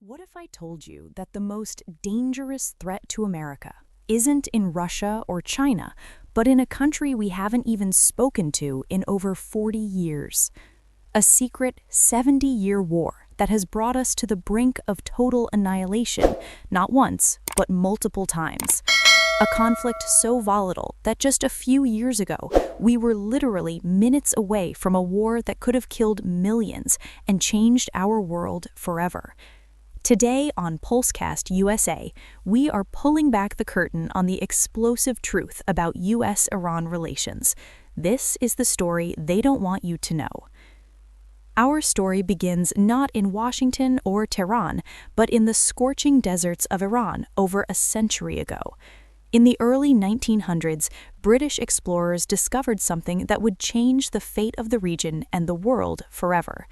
What if I told you that the most dangerous threat to America isn't in Russia or China, but in a country we haven't even spoken to in over 40 years? A secret 70-year war that has brought us to the brink of total annihilation, not once, but multiple times. A conflict so volatile that just a few years ago, we were literally minutes away from a war that could have killed millions and changed our world forever. Today on PulseCastUSA, we are pulling back the curtain on the explosive truth about US-Iran relations. This is the story they don't want you to know. Our story begins not in Washington or Tehran, but in the scorching deserts of Iran over a century ago. In the early 1900s, British explorers discovered something that would change the fate of the region and the world forever: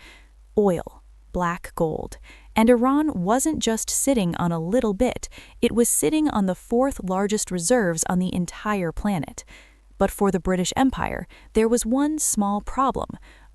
oil, black gold. And Iran wasn't just sitting on a little bit, it was sitting on the fourth largest reserves on the entire planet. But for the British Empire, there was one small problem.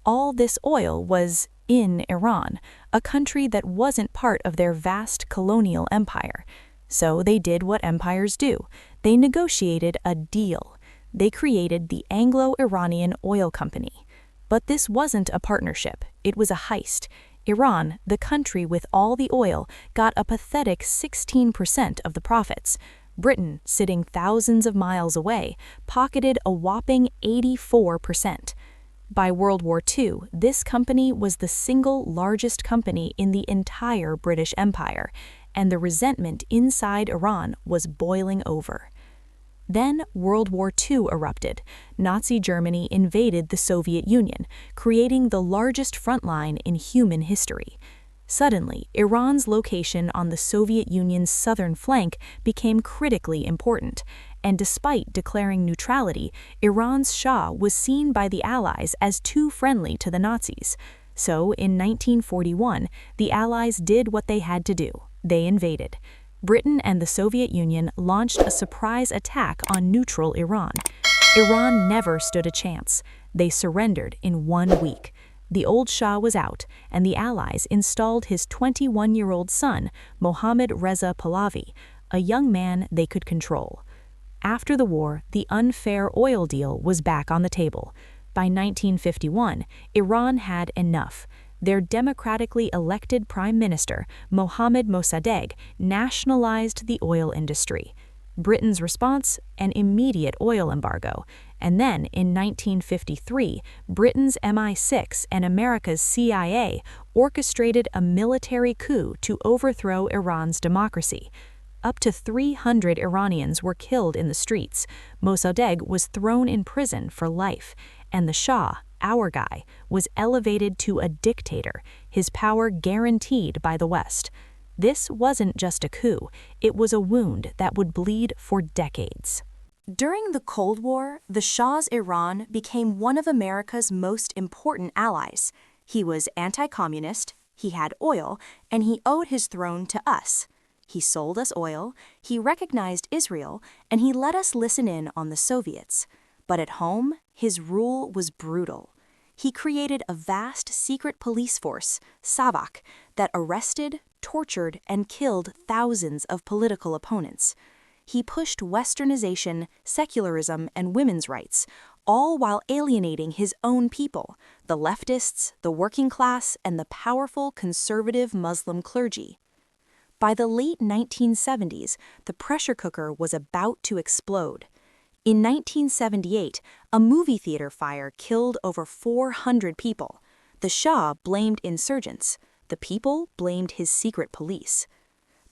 All this oil was in Iran, a country that wasn't part of their vast colonial empire. So they did what empires do. They negotiated a deal. They created the Anglo-Iranian Oil Company. But this wasn't a partnership, it was a heist. Iran, the country with all the oil, got a pathetic 16% of the profits. Britain, sitting thousands of miles away, pocketed a whopping 84%. By World War II, this company was the single largest company in the entire British Empire, and the resentment inside Iran was boiling over. Then World War II erupted. Nazi Germany invaded the Soviet Union, creating the largest front line in human history. Suddenly, Iran's location on the Soviet Union's southern flank became critically important, and despite declaring neutrality, Iran's Shah was seen by the Allies as too friendly to the Nazis. So, in 1941, the Allies did what they had to do. They invaded. Britain and the Soviet Union launched a surprise attack on neutral Iran. Iran never stood a chance. They surrendered in 1 week. The old Shah was out, and the Allies installed his 21-year-old son, Mohammad Reza Pahlavi, a young man they could control. After the war, the unfair oil deal was back on the table. By 1951, Iran had enough. Their democratically elected prime minister, Mohammad Mossadegh, nationalized the oil industry. Britain's response? An immediate oil embargo. And then, in 1953, Britain's MI6 and America's CIA orchestrated a military coup to overthrow Iran's democracy. Up to 300 Iranians were killed in the streets. Mossadegh was thrown in prison for life, and the Shah, our guy, was elevated to a dictator, his power guaranteed by the West. This wasn't just a coup, it was a wound that would bleed for decades. During the Cold War, the Shah's Iran became one of America's most important allies. He was anti-communist, he had oil, and he owed his throne to us. He sold us oil, he recognized Israel, and he let us listen in on the Soviets. But at home, his rule was brutal. He created a vast secret police force, Savak, that arrested, tortured, and killed thousands of political opponents. He pushed westernization, secularism, and women's rights, all while alienating his own people, the leftists, the working class, and the powerful conservative Muslim clergy. By the late 1970s, the pressure cooker was about to explode. In 1978, a movie theater fire killed over 400 people. The Shah blamed insurgents. The people blamed his secret police.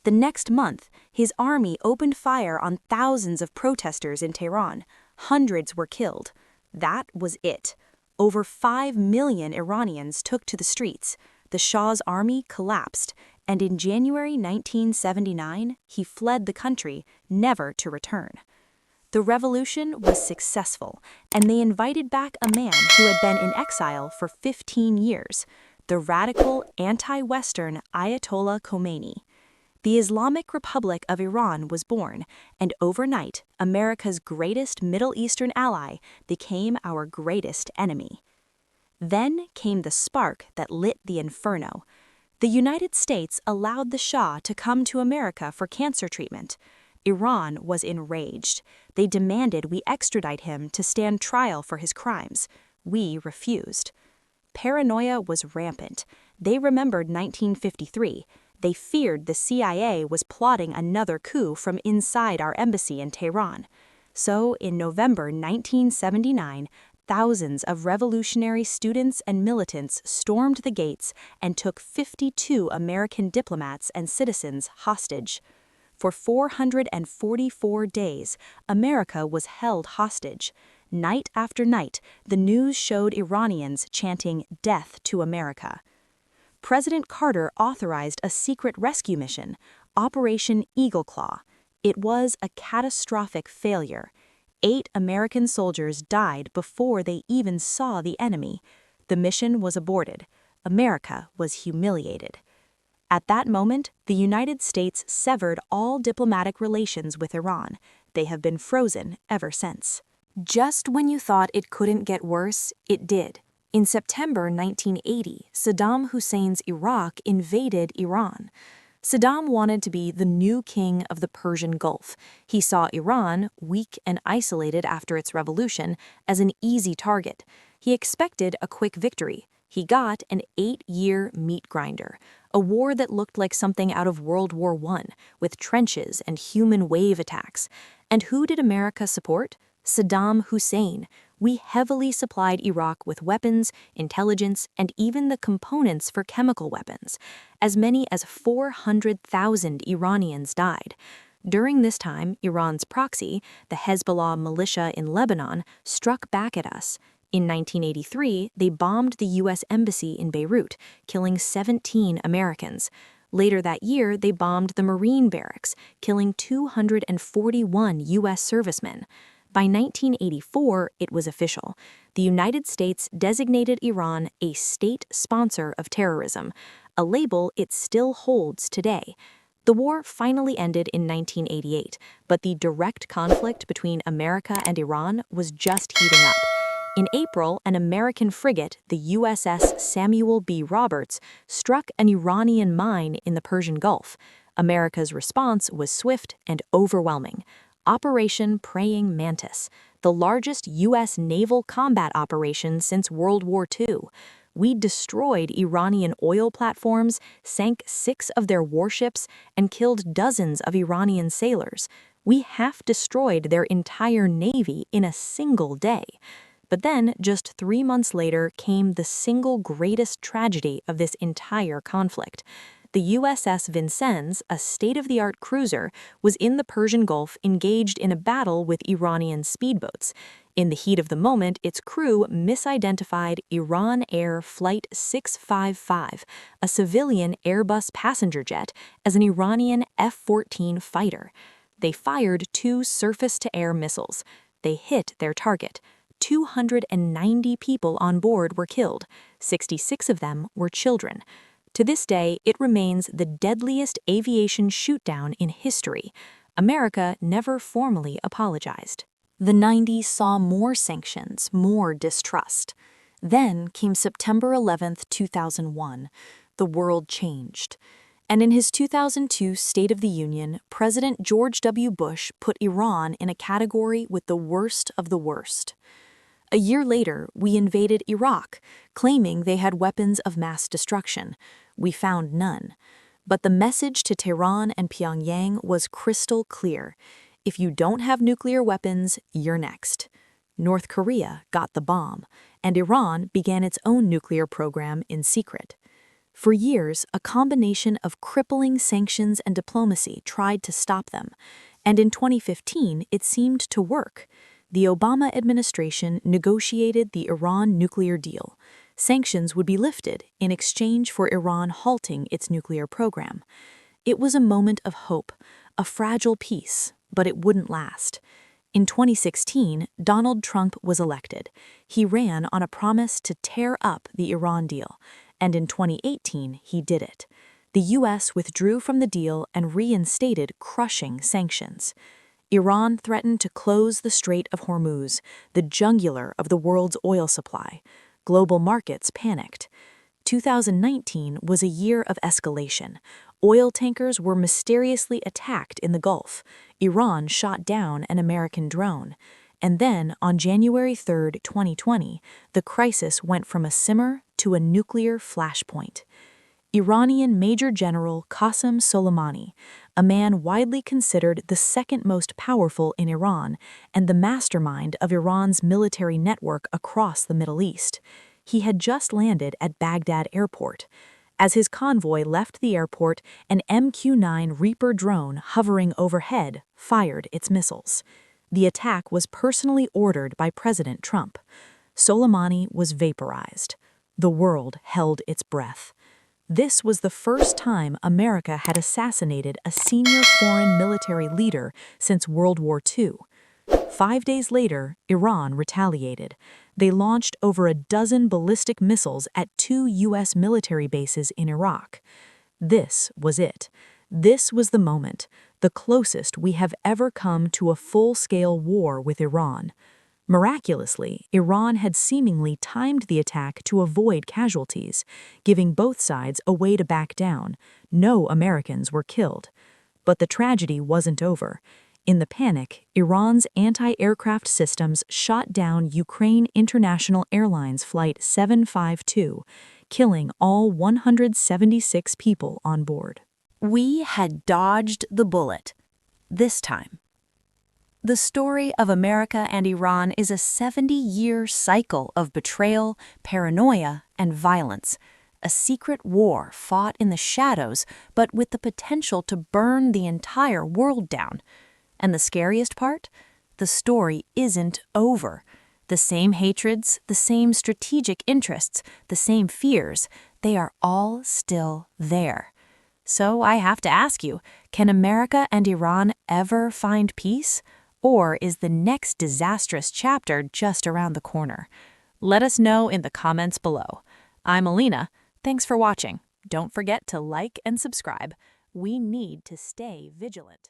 The next month, his army opened fire on thousands of protesters in Tehran. Hundreds were killed. That was it. Over 5 million Iranians took to the streets. The Shah's army collapsed, and in January 1979, he fled the country, never to return. The revolution was successful, and they invited back a man who had been in exile for 15 years, the radical, anti-Western Ayatollah Khomeini. The Islamic Republic of Iran was born, and overnight, America's greatest Middle Eastern ally became our greatest enemy. Then came the spark that lit the inferno. The United States allowed the Shah to come to America for cancer treatment. Iran was enraged. They demanded we extradite him to stand trial for his crimes. We refused. Paranoia was rampant. They remembered 1953. They feared the CIA was plotting another coup from inside our embassy in Tehran. So, in November 1979, thousands of revolutionary students and militants stormed the gates and took 52 American diplomats and citizens hostage. For 444 days, America was held hostage. Night after night, the news showed Iranians chanting "Death to America." President Carter authorized a secret rescue mission, Operation Eagle Claw. It was a catastrophic failure. 8 American soldiers died before they even saw the enemy. The mission was aborted. America was humiliated. At that moment, the United States severed all diplomatic relations with Iran. They have been frozen ever since. Just when you thought it couldn't get worse, it did. In September 1980, Saddam Hussein's Iraq invaded Iran. Saddam wanted to be the new king of the Persian Gulf. He saw Iran, weak and isolated after its revolution, as an easy target. He expected a quick victory. He got an 8-year meat grinder, a war that looked like something out of World War I, with trenches and human wave attacks. And who did America support? Saddam Hussein. We heavily supplied Iraq with weapons, intelligence, and even the components for chemical weapons. As many as 400,000 Iranians died. During this time, Iran's proxy, the Hezbollah militia in Lebanon, struck back at us. In 1983, they bombed the U.S. Embassy in Beirut, killing 17 Americans. Later that year, they bombed the Marine barracks, killing 241 U.S. servicemen. By 1984, it was official. The United States designated Iran a state sponsor of terrorism, a label it still holds today. The war finally ended in 1988, but the direct conflict between America and Iran was just heating up. In April, an American frigate, the USS Samuel B. Roberts, struck an Iranian mine in the Persian Gulf. America's response was swift and overwhelming. Operation Praying Mantis, the largest U.S. naval combat operation since World War II. We destroyed Iranian oil platforms, sank 6 of their warships, and killed dozens of Iranian sailors. We half-destroyed their entire navy in a single day. But then, just 3 months later, came the single greatest tragedy of this entire conflict. The USS Vincennes, a state-of-the-art cruiser, was in the Persian Gulf engaged in a battle with Iranian speedboats. In the heat of the moment, its crew misidentified Iran Air Flight 655, a civilian Airbus passenger jet, as an Iranian F-14 fighter. They fired 2 surface-to-air missiles. They hit their target. 290 people on board were killed. 66 of them were children. To this day, it remains the deadliest aviation shootdown in history. America never formally apologized. The 90s saw more sanctions, more distrust. Then came September 11, 2001. The world changed. And in his 2002 State of the Union, President George W. Bush put Iran in a category with the worst of the worst. A year later, we invaded Iraq, claiming they had weapons of mass destruction. We found none. But the message to Tehran and Pyongyang was crystal clear. If you don't have nuclear weapons, you're next. North Korea got the bomb, and Iran began its own nuclear program in secret. For years, a combination of crippling sanctions and diplomacy tried to stop them, and in 2015, it seemed to work. The Obama administration negotiated the Iran nuclear deal. Sanctions would be lifted in exchange for Iran halting its nuclear program. It was a moment of hope, a fragile peace, but it wouldn't last. In 2016, Donald Trump was elected. He ran on a promise to tear up the Iran deal, and in 2018, he did it. The U.S. withdrew from the deal and reinstated crushing sanctions. Iran threatened to close the Strait of Hormuz, the jugular of the world's oil supply. Global markets panicked. 2019 was a year of escalation. Oil tankers were mysteriously attacked in the Gulf. Iran shot down an American drone. And then, on January 3, 2020, the crisis went from a simmer to a nuclear flashpoint. Iranian Major General Qasem Soleimani, a man widely considered the second most powerful in Iran and the mastermind of Iran's military network across the Middle East. He had just landed at Baghdad Airport. As his convoy left the airport, an MQ-9 Reaper drone hovering overhead fired its missiles. The attack was personally ordered by President Trump. Soleimani was vaporized. The world held its breath. This was the first time America had assassinated a senior foreign military leader since World War II. 5 days later, Iran retaliated. They launched over a dozen ballistic missiles at 2 U.S. military bases in Iraq. This was it. This was the moment, the closest we have ever come to a full-scale war with Iran. Miraculously, Iran had seemingly timed the attack to avoid casualties, giving both sides a way to back down. No Americans were killed. But the tragedy wasn't over. In the panic, Iran's anti-aircraft systems shot down Ukraine International Airlines Flight 752, killing all 176 people on board. We had dodged the bullet. This time. The story of America and Iran is a 70-year cycle of betrayal, paranoia, and violence. A secret war fought in the shadows, but with the potential to burn the entire world down. And the scariest part? The story isn't over. The same hatreds, the same strategic interests, the same fears, they are all still there. So I have to ask you, can America and Iran ever find peace? Or is the next disastrous chapter just around the corner? Let us know in the comments below. I'm Alina. Thanks for watching. Don't forget to like and subscribe. We need to stay vigilant.